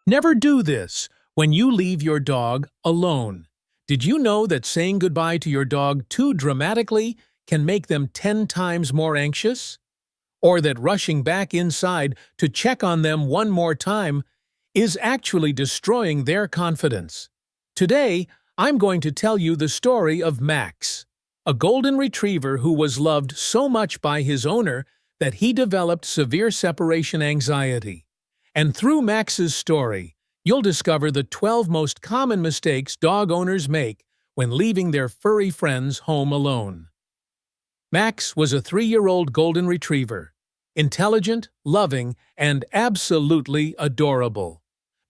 Never do this when you leave your dog alone. Did you know that saying goodbye to your dog too dramatically can make them 10 times more anxious? Or that rushing back inside to check on them one more time is actually destroying their confidence? Today, I'm going to tell you the story of Max, a golden retriever who was loved so much by his owner that he developed severe separation anxiety. And through Max's story, you'll discover the 12 most common mistakes dog owners make when leaving their furry friends home alone. Max was a 3-year-old golden retriever, intelligent, loving, and absolutely adorable.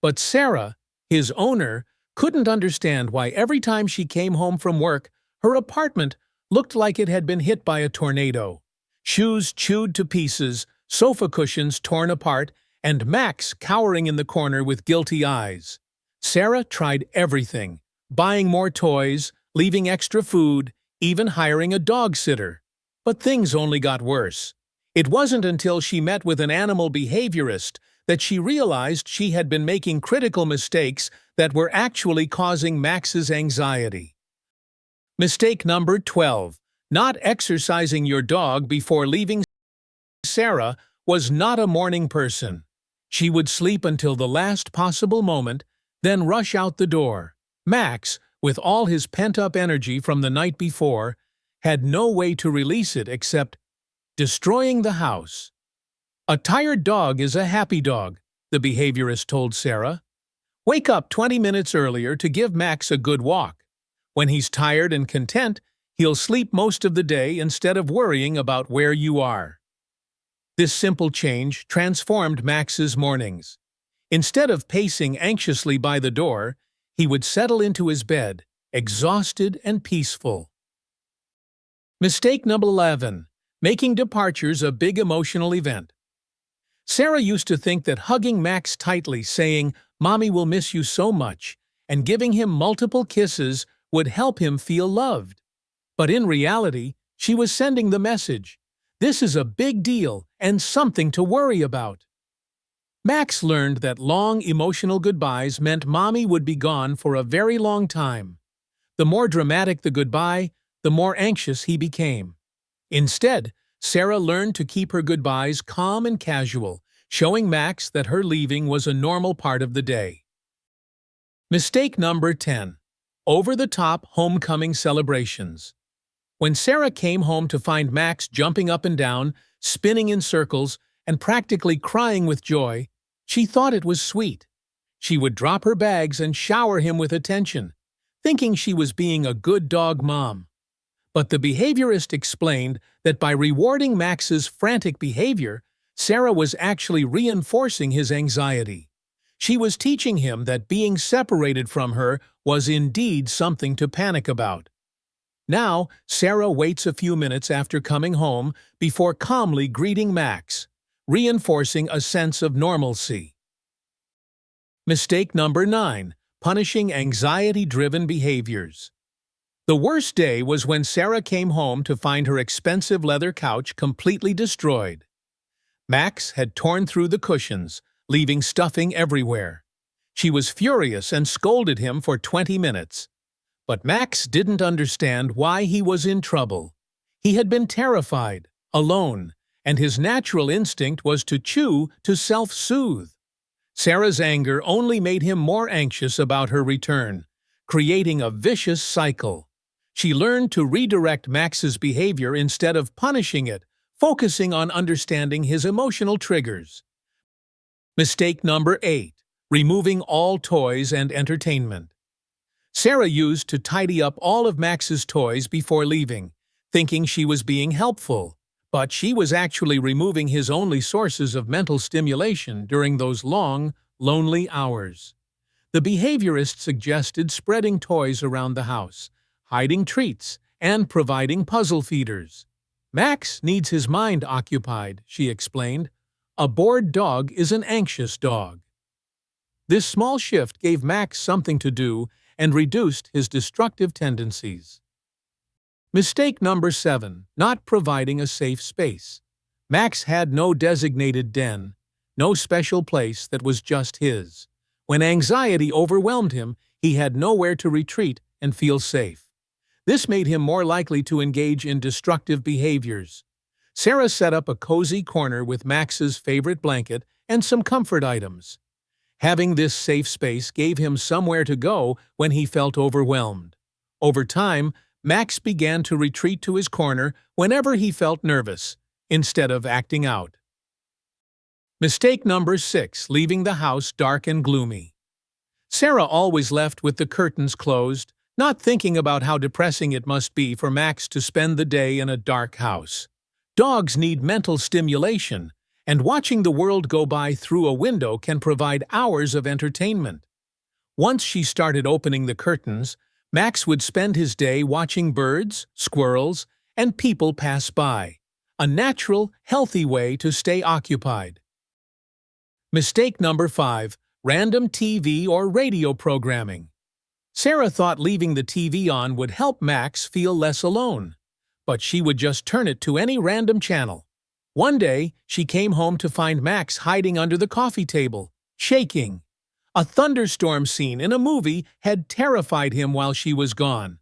But Sarah, his owner, couldn't understand why every time she came home from work, her apartment looked like it had been hit by a tornado. Shoes chewed to pieces, sofa cushions torn apart, and Max cowering in the corner with guilty eyes. Sarah tried everything, buying more toys, leaving extra food, even hiring a dog sitter. But things only got worse. It wasn't until she met with an animal behaviorist that she realized she had been making critical mistakes that were actually causing Max's anxiety. Mistake number 12. Not exercising your dog before leaving. Sarah was not a morning person. She would sleep until the last possible moment, then rush out the door. Max, with all his pent-up energy from the night before, had no way to release it except destroying the house. A tired dog is a happy dog, the behaviorist told Sarah. Wake up 20 minutes earlier to give Max a good walk. When he's tired and content, he'll sleep most of the day instead of worrying about where you are. This simple change transformed Max's mornings. Instead of pacing anxiously by the door, he would settle into his bed, exhausted and peaceful. Mistake number 11. Making departures a big emotional event. Sarah used to think that hugging Max tightly, saying, "Mommy will miss you so much," and giving him multiple kisses would help him feel loved. But in reality, she was sending the message, "This is a big deal and something to worry about." Max learned that long emotional goodbyes meant Mommy would be gone for a very long time. The more dramatic the goodbye, the more anxious he became. Instead, Sarah learned to keep her goodbyes calm and casual, showing Max that her leaving was a normal part of the day. Mistake number 10. Over-the-top homecoming celebrations. When Sarah came home to find Max jumping up and down, spinning in circles, and practically crying with joy, she thought it was sweet. She would drop her bags and shower him with attention, thinking she was being a good dog mom. But the behaviorist explained that by rewarding Max's frantic behavior, Sarah was actually reinforcing his anxiety. She was teaching him that being separated from her was indeed something to panic about. Now, Sarah waits a few minutes after coming home before calmly greeting Max, reinforcing a sense of normalcy. Mistake number 9. Punishing anxiety-driven behaviors. The worst day was when Sarah came home to find her expensive leather couch completely destroyed. Max had torn through the cushions, leaving stuffing everywhere. She was furious and scolded him for 20 minutes. But Max didn't understand why he was in trouble. He had been terrified, alone, and his natural instinct was to chew to self-soothe. Sarah's anger only made him more anxious about her return, creating a vicious cycle. She learned to redirect Max's behavior instead of punishing it, focusing on understanding his emotional triggers. Mistake number 8. Removing all toys and entertainment. Sarah used to tidy up all of Max's toys before leaving, thinking she was being helpful, but she was actually removing his only sources of mental stimulation during those long, lonely hours. The behaviorist suggested spreading toys around the house, hiding treats, and providing puzzle feeders. Max needs his mind occupied, she explained. A bored dog is an anxious dog. This small shift gave Max something to do and reduced his destructive tendencies. Mistake number 7. Not providing a safe space. Max had no designated den. no special place that was just his. When anxiety overwhelmed him, he had nowhere to retreat and feel safe. This made him more likely to engage in destructive behaviors. Sarah set up a cozy corner with Max's favorite blanket and some comfort items. Having this safe space gave him somewhere to go when he felt overwhelmed. Over time, Max began to retreat to his corner whenever he felt nervous, instead of acting out. Mistake number 6, leaving the house dark and gloomy. Sarah always left with the curtains closed, not thinking about how depressing it must be for Max to spend the day in a dark house. Dogs need mental stimulation, and watching the world go by through a window can provide hours of entertainment. Once she started opening the curtains, Max would spend his day watching birds, squirrels, and people pass by. A natural, healthy way to stay occupied. Mistake number 5, random TV or radio programming. Sarah thought leaving the TV on would help Max feel less alone, but she would just turn it to any random channel. One day, she came home to find Max hiding under the coffee table, shaking. A thunderstorm scene in a movie had terrified him while she was gone.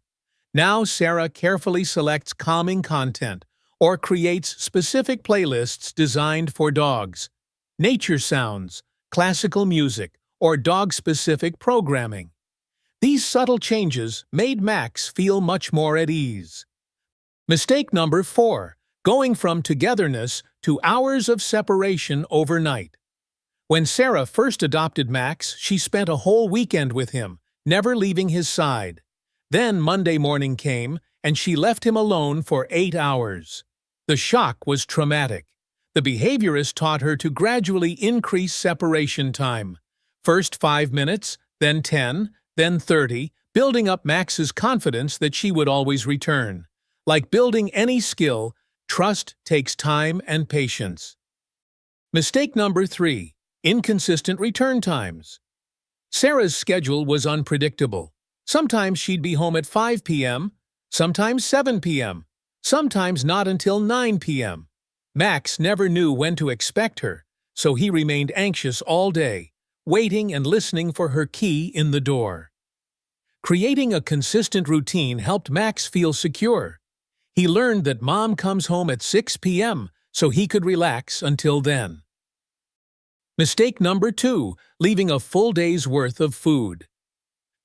Now Sarah carefully selects calming content or creates specific playlists designed for dogs. Nature sounds, classical music, or dog-specific programming. These subtle changes made Max feel much more at ease. Mistake number 4, going from togetherness to hours of separation overnight. When Sarah first adopted Max, she spent a whole weekend with him, never leaving his side. Then Monday morning came, and she left him alone for 8 hours. The shock was traumatic. The behaviorist taught her to gradually increase separation time. First 5 minutes, then 10, then 30, building up Max's confidence that she would always return. Like building any skill, trust takes time and patience. Mistake number 3, inconsistent return times. Sarah's schedule was unpredictable. Sometimes she'd be home at 5 p.m., sometimes 7 p.m., sometimes not until 9 p.m. Max never knew when to expect her, so he remained anxious all day, waiting and listening for her key in the door. Creating a consistent routine helped Max feel secure. He learned that Mom comes home at 6 p.m., so he could relax until then. Mistake number 2, leaving a full day's worth of food.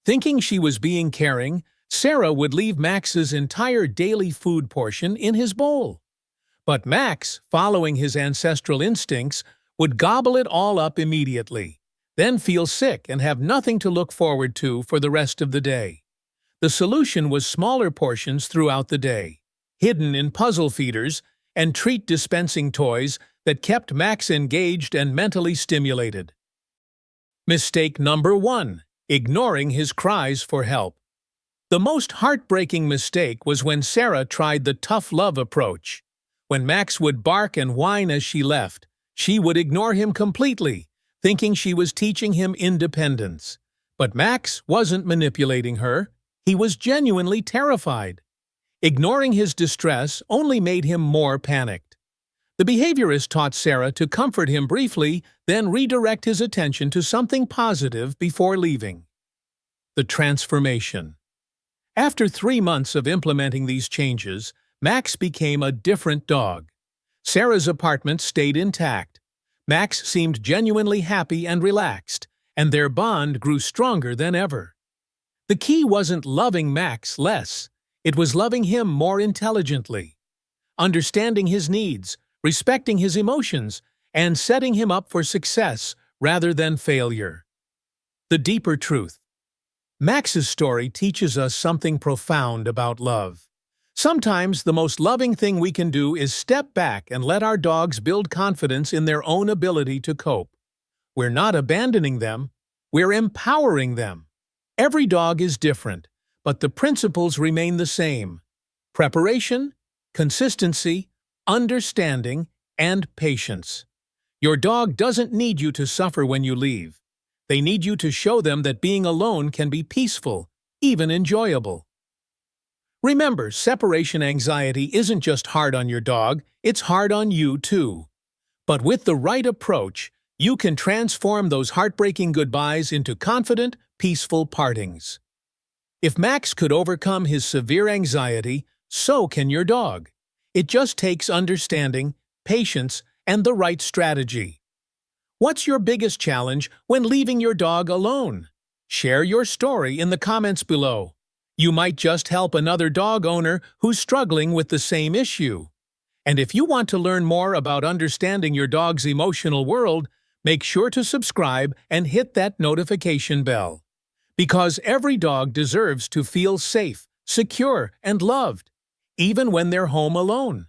Thinking she was being caring, Sarah would leave Max's entire daily food portion in his bowl. But Max, following his ancestral instincts, would gobble it all up immediately, then feel sick and have nothing to look forward to for the rest of the day. The solution was smaller portions throughout the day, hidden in puzzle feeders and treat dispensing toys that kept Max engaged and mentally stimulated. Mistake number 1, ignoring his cries for help. The most heartbreaking mistake was when Sarah tried the tough love approach. When Max would bark and whine as she left, she would ignore him completely, thinking she was teaching him independence. But Max wasn't manipulating her. He was genuinely terrified. Ignoring his distress only made him more panicked. The behaviorist taught Sarah to comfort him briefly, then redirect his attention to something positive before leaving. The transformation. After 3 months of implementing these changes, Max became a different dog. Sarah's apartment stayed intact. Max seemed genuinely happy and relaxed, and their bond grew stronger than ever. The key wasn't loving Max less, it was loving him more intelligently, understanding his needs, respecting his emotions, and setting him up for success rather than failure. The deeper truth. Max's story teaches us something profound about love. Sometimes the most loving thing we can do is step back and let our dogs build confidence in their own ability to cope. We're not abandoning them, we're empowering them. Every dog is different, but the principles remain the same: preparation, consistency, understanding, and patience. Your dog doesn't need you to suffer when you leave. They need you to show them that being alone can be peaceful, even enjoyable. Remember, separation anxiety isn't just hard on your dog, it's hard on you too. But with the right approach, You can transform those heartbreaking goodbyes into confident, peaceful partings. If Max could overcome his severe anxiety, so can your dog. It just takes understanding, patience, and the right strategy. What's your biggest challenge when leaving your dog alone? Share your story in the comments below. You might just help another dog owner who's struggling with the same issue. And if you want to learn more about understanding your dog's emotional world, make sure to subscribe and hit that notification bell. Because every dog deserves to feel safe, secure, and loved, even when they're home alone.